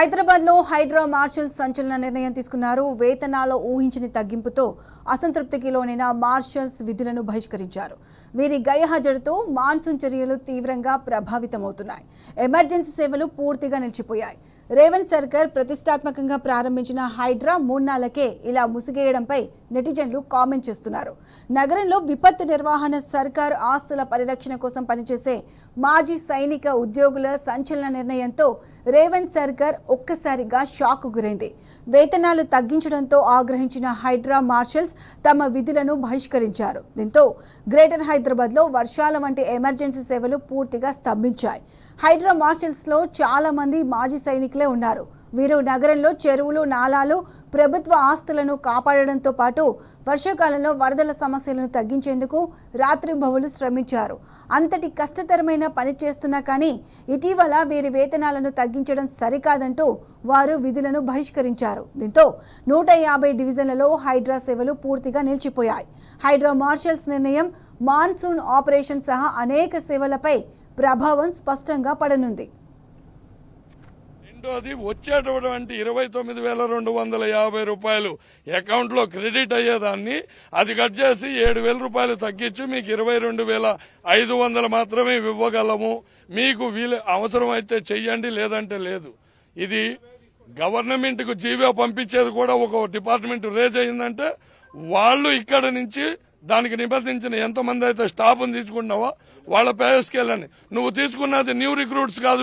హైదరాబాద్ లో హైడ్రా మార్షల్స్ సంచలన నిర్ణయం తీసుకున్నారు. వేతనాల ఊహించని తగ్గింపుతో అసంతృప్తికి లోనైన మార్షల్స్ విధులను బహిష్కరించారు. వీరి గైర్హాజరుతో మాన్సూన్ చర్యలు తీవ్రంగా ప్రభావితమవుతున్నాయి. ఎమర్జెన్సీ సేవలు పూర్తిగా నిలిచిపోయాయి. రేవంత్ సర్కార్ ప్రతిష్టాత్మకంగా ప్రారంభించిన హైడ్రా 3 నెలలకే ఇలా ముసిగేయడంపై నెటిజన్లు కామెంట్ చేస్తున్నారు. నగరంలో విపత్తు నిర్వహణ, సర్కారు ఆస్తుల పరిరక్షణ కోసం పనిచేసే మాజీ సైనిక ఉద్యోగుల సంచలన నిర్ణయంతో రేవంత్ సర్కార్ ఒక్కసారిగా షాక్ గురైంది. వేతనాలు తగ్గించడంతో ఆగ్రహించిన హైడ్రా మార్షల్స్ తమ విధులను బహిష్కరించారు. దీంతో గ్రేటర్ హైదరాబాద్లో వర్షాల వంటి ఎమర్జెన్సీ సేవలు పూర్తిగా స్తంభించాయి. హైడ్రా మార్షల్స్ లో చాలా మంది మాజీ సైనికులే ఉన్నారు. వీరు నగరంలో చెరువులు, నాలాలు, ప్రభుత్వ ఆస్తులను కాపాడడంతో పాటు వర్షాకాలంలో వరదల సమస్యలను తగ్గించేందుకు రాత్రింబవళ్లు శ్రమించారు. అంతటి కష్టతరమైన పని చేస్తున్నా కానీ ఇటీవల వీరి వేతనాలను తగ్గించడం సరికాదంటూ వారు విధులను బహిష్కరించారు. దీంతో 150 డివిజన్లలో హైడ్రా సేవలు పూర్తిగా నిలిచిపోయాయి. హైడ్రా మార్షల్స్ నిర్ణయం మాన్సూన్ ఆపరేషన్ సహా అనేక సేవలపై ప్రభావం స్పష్టంగా పడనుంది. రెండోది, వచ్చేటటువంటి 29,250 రూపాయలు అకౌంట్లో క్రెడిట్ అయ్యేదాన్ని అది కట్ చేసి 7,000 రూపాయలు తగ్గించి మీకు 22,500 మాత్రమే ఇవ్వగలము, మీకు వీలు అవసరమైతే చెయ్యండి, లేదంటే లేదు. ఇది గవర్నమెంట్కు జీవో పంపించేది కూడా ఒక డిపార్ట్మెంట్ రేజ్ అయిందంటే వాళ్ళు ఇక్కడ నుంచి దానికి నిబంధించిన ఎంతమంది అయితే స్టాఫ్ని తీసుకున్నావో వాళ్ళ పే స్కేల్ అని. నువ్వు తీసుకున్నది న్యూ రిక్రూట్స్ కాదు,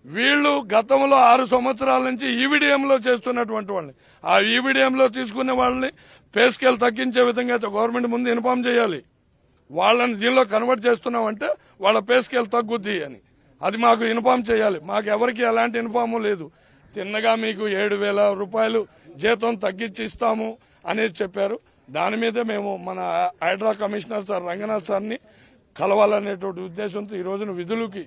వీళ్ళు గతంలో 6 సంవత్సరాల నుంచి ఈవిడిఎంలో చేస్తున్నటువంటి వాళ్ళని, ఆ ఈవిడిఎంలో తీసుకునే వాళ్ళని పే స్కేల్ తగ్గించే విధంగా అయితే గవర్నమెంట్ ముందు ఇన్ఫార్మ్ చేయాలి. వాళ్ళని దీనిలో కన్వర్ట్ చేస్తున్నామంటే వాళ్ళ పే స్కేల్ తగ్గుద్ది అని అది మాకు ఇన్ఫార్మ్ చేయాలి. మాకు ఎవరికి ఎలాంటి ఇన్ఫార్ము లేదు. తిన్నగా మీకు 7,000 రూపాయలు జీతం తగ్గించి ఇస్తాము అనేది చెప్పారు. దాని మీద మేము మన హైడ్రా కమిషనర్ సార్ రంగనాథ్ సార్ని కలవాలనేటువంటి ఉద్దేశంతో ఈ రోజున విధులకి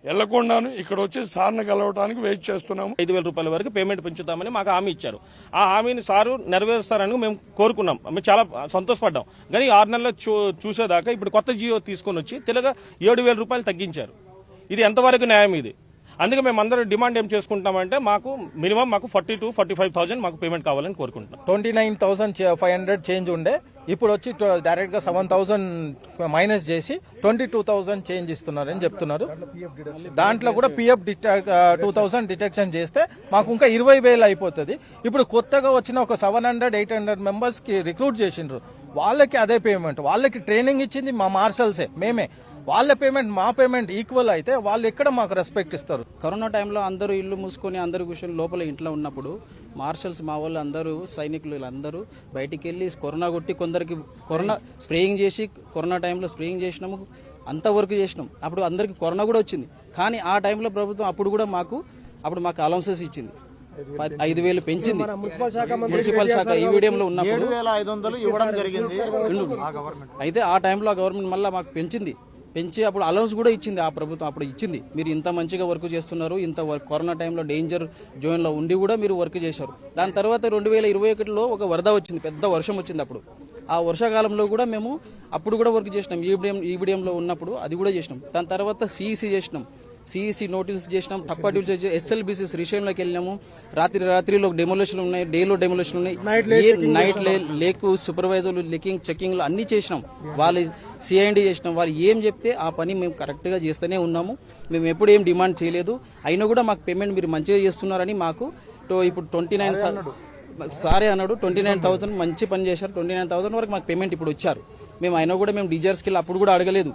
వెళ్లకుండాను ఇక్కడ వచ్చి సార్ని కలవడానికి వెయిట్ చేస్తున్నాము. 5,000 రూపాయల వరకు పేమెంట్ పెంచుతామని మాకు హామీ ఇచ్చారు. ఆ హామీని సారు నెరవేరుస్తారని మేము కోరుకున్నాం. మేము చాలా సంతోషపడ్డాం. కానీ 6 నెలలు చూసేదాకా ఇప్పుడు కొత్త జియో తీసుకొని వచ్చి తెలుగా 7,000 రూపాయలు తగ్గించారు. ఇది ఎంతవరకు న్యాయం? ఇది అందుకే మేము అందరూ డిమాండ్ ఏం చేసుకుంటామంటే మాకు మినిమం 40,000 to 45,000 మాకు పేమెంట్ కావాలని కోరుకుంటున్నాం. 29,500 చేంజ్ ఉండే, ఇప్పుడు వచ్చి డైరెక్ట్ గా 7,000 మైనస్ చేసి 22,000 చేంజ్ ఇస్తున్నారని చెప్తున్నారు. దాంట్లో కూడా పిఎఫ్ 2,000 డిటెక్షన్ చేస్తే మాకు ఇంకా 20,000 అయిపోతుంది. ఇప్పుడు కొత్తగా వచ్చిన ఒక 700-800 మెంబర్స్ కి రిక్రూట్ చేసిండ్రు. వాళ్ళకి అదే పేమెంట్, వాళ్ళకి ట్రైనింగ్ ఇచ్చింది మా మార్షల్సే, మేమే. వాళ్ళ పేమెంట్ మా పేమెంట్ ఈక్వల్ అయితే వాళ్ళు ఎక్కడ మాకు రెస్పెక్ట్ ఇస్తారు? కరోనా టైంలో అందరూ ఇల్లు మూసుకొని అందరు కూర్చొని లోపల ఇంట్లో ఉన్నప్పుడు మార్షల్స్ మా వాళ్ళు అందరూ సైనికులు అందరూ బయటికి వెళ్ళి కరోనా కొట్టి కొందరికి కరోనా స్ప్రేయింగ్ చేసి కరోనా టైంలో స్ప్రేయింగ్ చేసినాము, అంతవరకు చేసినాం. అప్పుడు అందరికి కరోనా కూడా వచ్చింది. కానీ ఆ టైంలో ప్రభుత్వం అప్పుడు మాకు అలౌన్సెస్ ఇచ్చింది, 5,000 పెంచింది. మున్సిపల్ శాఖ ఈవీడీఎంలో ఉన్నప్పుడు 7,500 ఇవ్వడం జరిగింది. అయితే ఆ టైంలో గవర్నమెంట్ మళ్ళీ మాకు పెంచి అప్పుడు అలౌన్స్ కూడా ఇచ్చింది. ఆ ప్రభుత్వం అప్పుడు ఇచ్చింది, మీరు ఇంత మంచిగా వర్క్ చేస్తున్నారు, ఇంత కరోనా టైంలో డేంజర్ జోన్లో ఉండి కూడా మీరు వర్క్ చేశారు. దాని తర్వాత 2021లో ఒక వరద వచ్చింది, పెద్ద వర్షం వచ్చింది. అప్పుడు ఆ వర్షాకాలంలో కూడా మేము అప్పుడు కూడా వర్క్ చేసినాం. ఈబిడిఎంలో ఉన్నప్పుడు అది కూడా చేసినాం. దాని తర్వాత సిఈసి చేసినాం, సిఈసి నోటీస్ చేసినాం, తక్కువ డ్యూటీ ఎస్ఎల్బిసి శ్రీశైలంలోకి వెళ్ళినాము. రాత్రిలో డెమోలేషన్ ఉన్నాయి, డేలో డెమోలేషన్ ఉన్నాయి, నైట్ లేక్ సూపర్వైజర్లు చెకింగ్లు అన్ని చేసినాం. వాళ్ళు సిఐండి చేసినాం. వాళ్ళు ఏం చెప్తే ఆ పని మేము కరెక్ట్గా చేస్తూనే ఉన్నాము. మేము ఎప్పుడు ఏం డిమాండ్ చేయలేదు. అయినా కూడా మాకు పేమెంట్ మీరు మంచిగా చేస్తున్నారని మాకు ఇప్పుడు 29 సారే అన్నాడు, 29,000 మంచి పని చేశారు. 29,000 వరకు మాకు పేమెంట్ ఇప్పుడు వచ్చారు. మేము అయినా కూడా మేము డీజర్స్కి వెళ్ళి అప్పుడు కూడా అడగలేదు.